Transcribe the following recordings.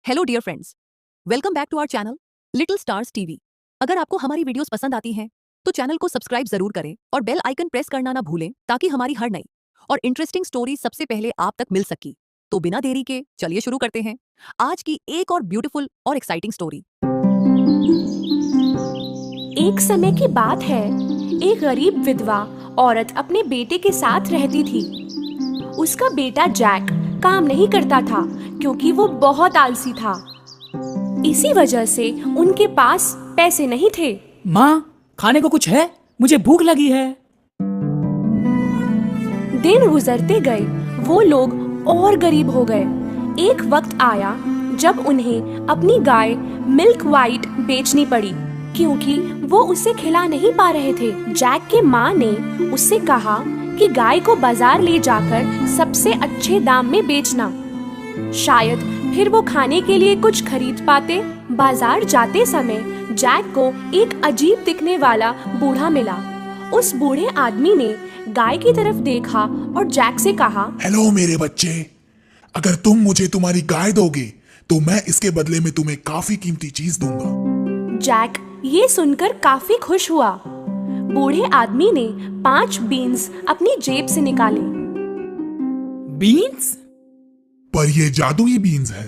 Hello dear friends, welcome back to our channel Little Stars TV. अगर आपको हमारी videos पसंद आती हैं तो चैनल को सब्सक्राइब जरूर करें और बेल आइकन प्रेस करना ना भूलें ताकि हमारी हर नई और इंटरेस्टिंग स्टोरी सबसे पहले आप तक मिल सके। तो बिना देरी के चलिए शुरू करते हैं आज की एक और ब्यूटीफुल और एक्साइटिंग स्टोरी। एक समय की बात है, एक गरीब विधवा औरत अपने बेटे के साथ रहती थी। उसका बेटा जैक काम नहीं करता था क्योंकि वो बहुत आलसी था। इसी वजह से उनके पास पैसे नहीं थे। माँ, खाने को कुछ है? मुझे भूख लगी है। दिन गुजरते गए, वो लोग और गरीब हो गए। एक वक्त आया जब उन्हें अपनी गाय मिल्क वाइट बेचनी पड़ी क्योंकि वो उसे खिला नहीं पा रहे थे। जैक की माँ ने उससे कहा कि गाय को बाजार ले जाकर सबसे अच्छे दाम में बेचना, शायद फिर वो खाने के लिए कुछ खरीद पाते। बाजार जाते समय जैक को एक अजीब दिखने वाला बूढ़ा मिला। उस बूढ़े आदमी ने गाय की तरफ देखा और जैक से कहा, हेलो मेरे बच्चे, अगर तुम मुझे तुम्हारी गाय दोगे तो मैं इसके बदले में तुम्हें काफी कीमती चीज दूंगा। जैक ये सुनकर काफी खुश हुआ। बूढ़े आदमी ने 5 बीन्स अपनी जेब से निकाले। बीन्स? पर ये जादुई बीन्स है।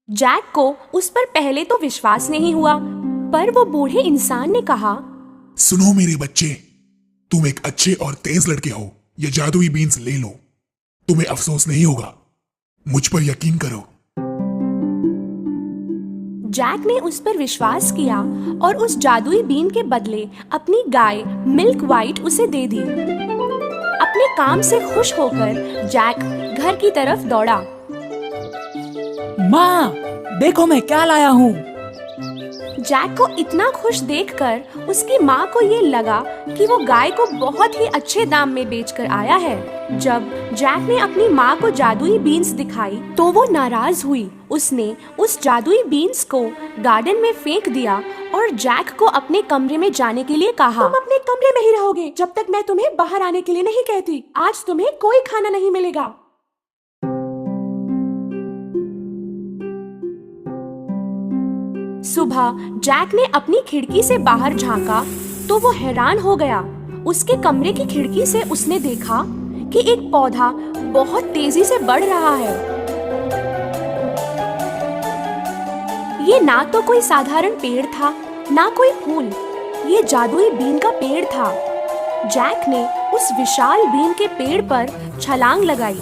जैक को उस पर पहले तो विश्वास नहीं हुआ, पर वो बूढ़े इंसान ने कहा, सुनो मेरे बच्चे, तुम एक अच्छे और तेज लड़के हो, ये जादुई बीन्स ले लो, तुम्हें अफसोस नहीं होगा, मुझ पर यकीन करो। जैक ने उस पर विश्वास किया और उस जादुई बीन के बदले अपनी गाय मिल्क वाइट उसे दे दी। अपने काम से खुश होकर जैक घर की तरफ दौड़ा। माँ, देखो मैं क्या लाया हूँ। जैक को इतना खुश देखकर उसकी माँ को ये लगा कि वो गाय को बहुत ही अच्छे दाम में बेचकर आया है। जब जैक ने अपनी माँ को जादुई बीन्स दिखाई तो वो नाराज हुई। उसने उस जादुई बीन्स को गार्डन में फेंक दिया और जैक को अपने कमरे में जाने के लिए कहा, तुम अपने कमरे में ही रहोगे जब तक मैं तुम्हें बाहर आने के लिए नहीं कहती। आज तुम्हें कोई खाना नहीं मिलेगा। सुबह जैक ने अपनी खिड़की से बाहर झांका तो वो हैरान हो गया। उसके कमरे की खिड़की से उसने देखा कि एक पौधा बहुत तेजी से बढ़ रहा है। ये ना तो कोई साधारण पेड़ था, ना कोई फूल, ये जादुई बीन का पेड़ था। जैक ने उस विशाल बीन के पेड़ पर छलांग लगाई।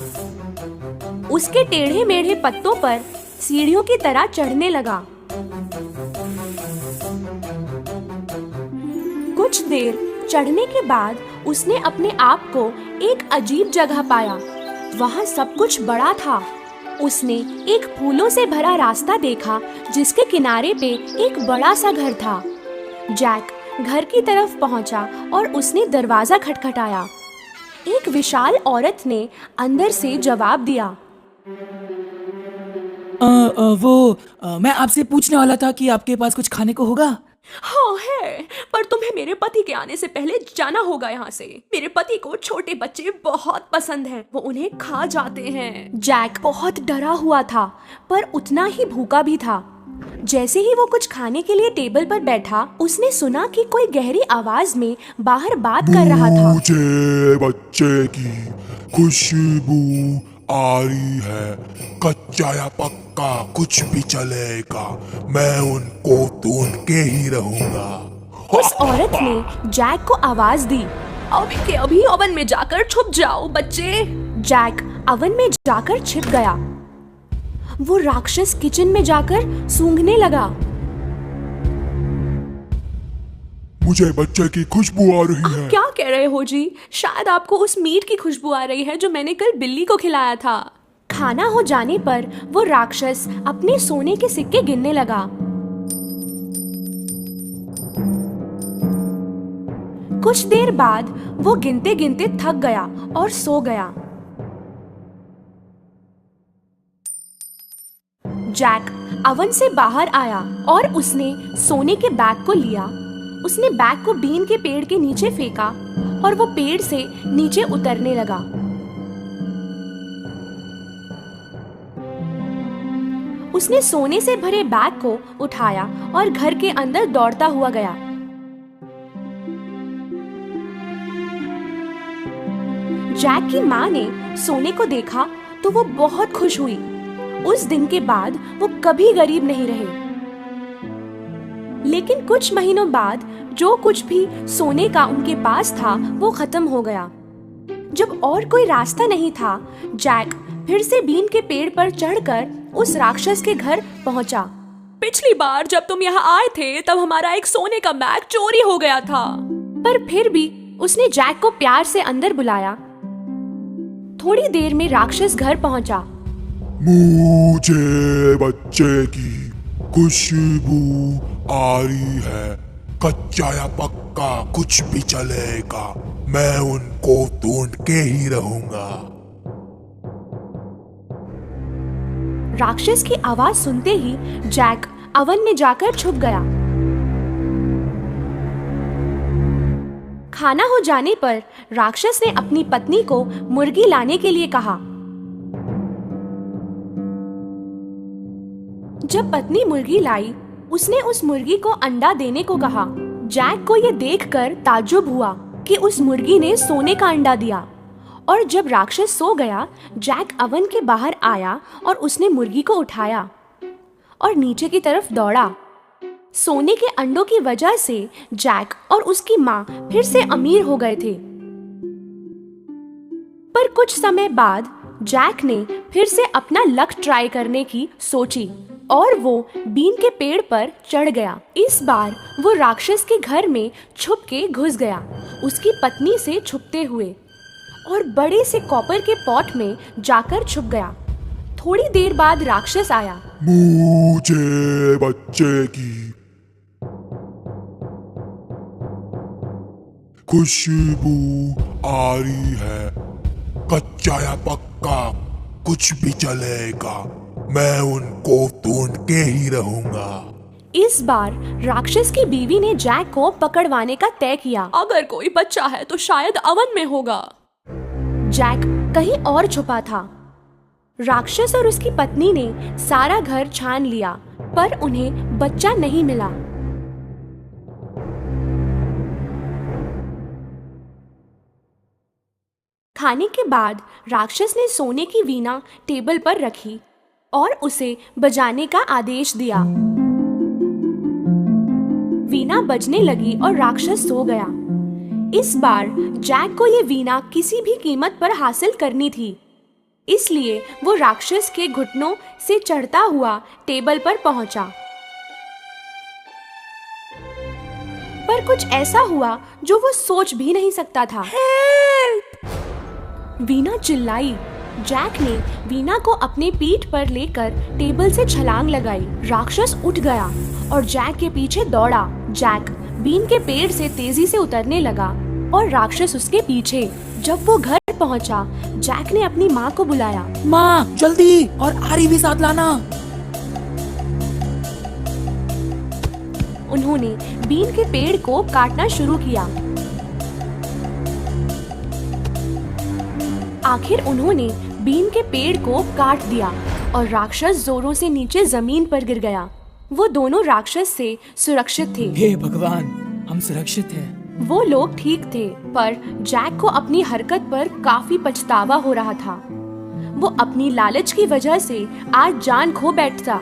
उसके टेढ़े मेढ़े पत्तों पर सीढ़ियों की तरह चढ़ने लगा। कुछ देर चढ़ने के बाद उसने अपने आप को एक अजीब जगह पाया। वहाँ सब कुछ बड़ा था। उसने एक फूलों से भरा रास्ता देखा जिसके किनारे पे एक बड़ा सा घर था। जैक घर की तरफ पहुंचा और उसने दरवाजा खटखटाया। एक विशाल औरत ने अंदर से जवाब दिया, मैं आपसे पूछने वाला था कि आपके पास कुछ खाने को होगा? हाँ है, पर तुम्हें मेरे पति के आने से पहले जाना होगा यहाँ से। मेरे पति को छोटे बच्चे बहुत पसंद हैं, वो उन्हें खा जाते हैं। जैक बहुत डरा हुआ था पर उतना ही भूखा भी था। जैसे ही वो कुछ खाने के लिए टेबल पर बैठा, उसने सुना कि कोई गहरी आवाज में बाहर बात कर रहा था। मुझे बच्चे की खुशबू आ रही है, कच्चा या पक्का कुछ भी चलेगा, मैं उनको ढूंढ के ही रहूंगा। उस औरत ने जैक को आवाज दी, अभी के अभी ओवन में जाकर छुप जाओ बच्चे। जैक ओवन में जाकर छिप गया। वो राक्षस किचन में जाकर सूंघने लगा। मुझे बच्चे की खुशबू आ रही है। क्या कह रहे हो जी? शायद आपको उस मीट की खुशबू आ रही है जो मैंने कल बिल्ली को खिलाया था। खाना हो जाने पर वो राक्षस अपने सोने के सिक्के गिनने लगा। कुछ देर बाद वो गिनते गिनते थक गया और सो गया। जैक ओवन से बाहर आया और उसने सोने के बैग को लिया। उसने बैग को बीन के पेड़ के नीचे फेंका और वो पेड़ से नीचे उतरने लगा। उसने सोने से भरे बैग को उठाया और घर के अंदर दौड़ता हुआ गया। जैक की माँ ने सोने को देखा तो वो बहुत खुश हुई। उस दिन के बाद वो कभी गरीब नहीं रहे। लेकिन कुछ महीनों बाद जो कुछ भी सोने का उनके पास था वो खत्म हो गया। जब और कोई रास्ता नहीं था, जैक फिर से बीन के पेड़ पर चढ़कर उस राक्षस के घर पहुंचा। पिछली बार जब तुम यहाँ आए थे तब हमारा एक सोने का बैग चोरी हो गया था। पर फिर भी उसने जैक को प्यार से अंदर बुलाया। थोड़ी देर में राक्षस घर पहुंचा। मुझे बच्चे की खुशबू आ रही है, कच्चा या पक्का कुछ भी चलेगा, मैं उनको ढूंढ के ही रहूंगा। राक्षस की आवाज सुनते ही जैक अवन में जाकर छुप गया। खाना हो जाने पर राक्षस ने अपनी पत्नी को मुर्गी लाने के लिए कहा। जब पत्नी मुर्गी लाई, उसने उस मुर्गी को अंडा देने को कहा। जैक को यह देखकर ताज्जुब हुआ कि उस मुर्गी ने सोने का अंडा दिया। और जब राक्षस सो गया, जैक अवन के बाहर आया और उसने मुर्गी को उठाया और नीचे की तरफ दौड़ा। सोने के अंडों की वजह से जैक और उसकी माँ फिर से अमीर हो गए थे। पर कुछ समय बाद जैक ने फिर से अपना लक ट्राई करने की सोची और वो बीन के पेड़ पर चढ़ गया। इस बार वो राक्षस के घर में छुप के घुस गया, उसकी पत्नी से छुपते हुए, और बड़े से कॉपर के पॉट में जाकर छुप गया। थोड़ी देर बाद राक्षस आया। मुझे बच्चे की खुशबू आ रही है, कच्चा या पक्का कुछ भी चलेगा, मैं उनको ढूंढ के ही रहूंगा। इस बार राक्षस की बीवी ने जैक को पकड़वाने का तय किया। अगर कोई बच्चा है तो शायद अवन में होगा। जैक कहीं और छुपा था। राक्षस और उसकी पत्नी ने सारा घर छान लिया, पर उन्हें बच्चा नहीं मिला। खाने के बाद राक्षस ने सोने की वीणा टेबल पर रखी और उसे बजाने का आदेश दिया। वीणा बजने लगी और राक्षस सो गया। इस बार जैक को ये वीणा किसी भी कीमत पर हासिल करनी थी, इसलिए वो राक्षस के घुटनों से चढ़ता हुआ टेबल पर पहुंचा। पर कुछ ऐसा हुआ जो वो सोच भी नहीं सकता था। वीणा चिल्लाई। जैक ने वीणा को अपने पीठ पर लेकर टेबल से छलांग लगाई। राक्षस उठ गया और जैक के पीछे दौड़ा। जैक बीन के पेड़ से तेजी से उतरने लगा और राक्षस उसके पीछे। जब वो घर पहुंचा, जैक ने अपनी माँ को बुलाया। माँ जल्दी, और आरी भी साथ लाना। उन्होंने बीन के पेड़ को काटना शुरू किया। आखिर उन्होंने बीन के पेड़ को काट दिया और राक्षस जोरों से नीचे जमीन पर गिर गया। वो दोनों राक्षस से सुरक्षित थे। हे भगवान, हम सुरक्षित हैं। वो लोग ठीक थे, पर जैक को अपनी हरकत पर काफी पछतावा हो रहा था। वो अपनी लालच की वजह से आज जान खो बैठता।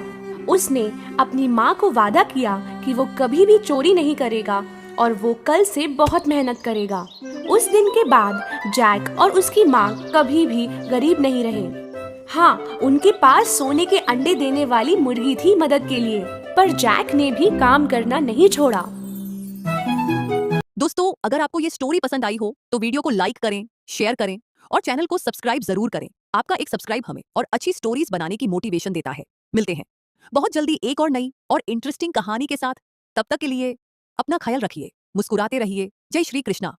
उसने अपनी माँ को वादा किया कि वो कभी भी चोरी नहीं करेगा और वो कल से बहुत मेहनत करेगा। उस दिन के बाद जैक और उसकी माँ कभी भी गरीब नहीं रहे। हाँ, उनके पास सोने के अंडे देने वाली मुर्गी थी मदद के लिए, पर जैक ने भी काम करना नहीं छोड़ा। दोस्तों, अगर आपको ये स्टोरी पसंद आई हो तो वीडियो को लाइक करें, शेयर करें और चैनल को सब्सक्राइब जरूर करें। आपका एक सब्सक्राइब हमें और अच्छी स्टोरीज बनाने की मोटिवेशन देता है। मिलते हैं बहुत जल्दी एक और नई और इंटरेस्टिंग कहानी के साथ। तब तक के लिए अपना ख्याल रखिए, मुस्कुराते रहिए। जय श्री कृष्णा।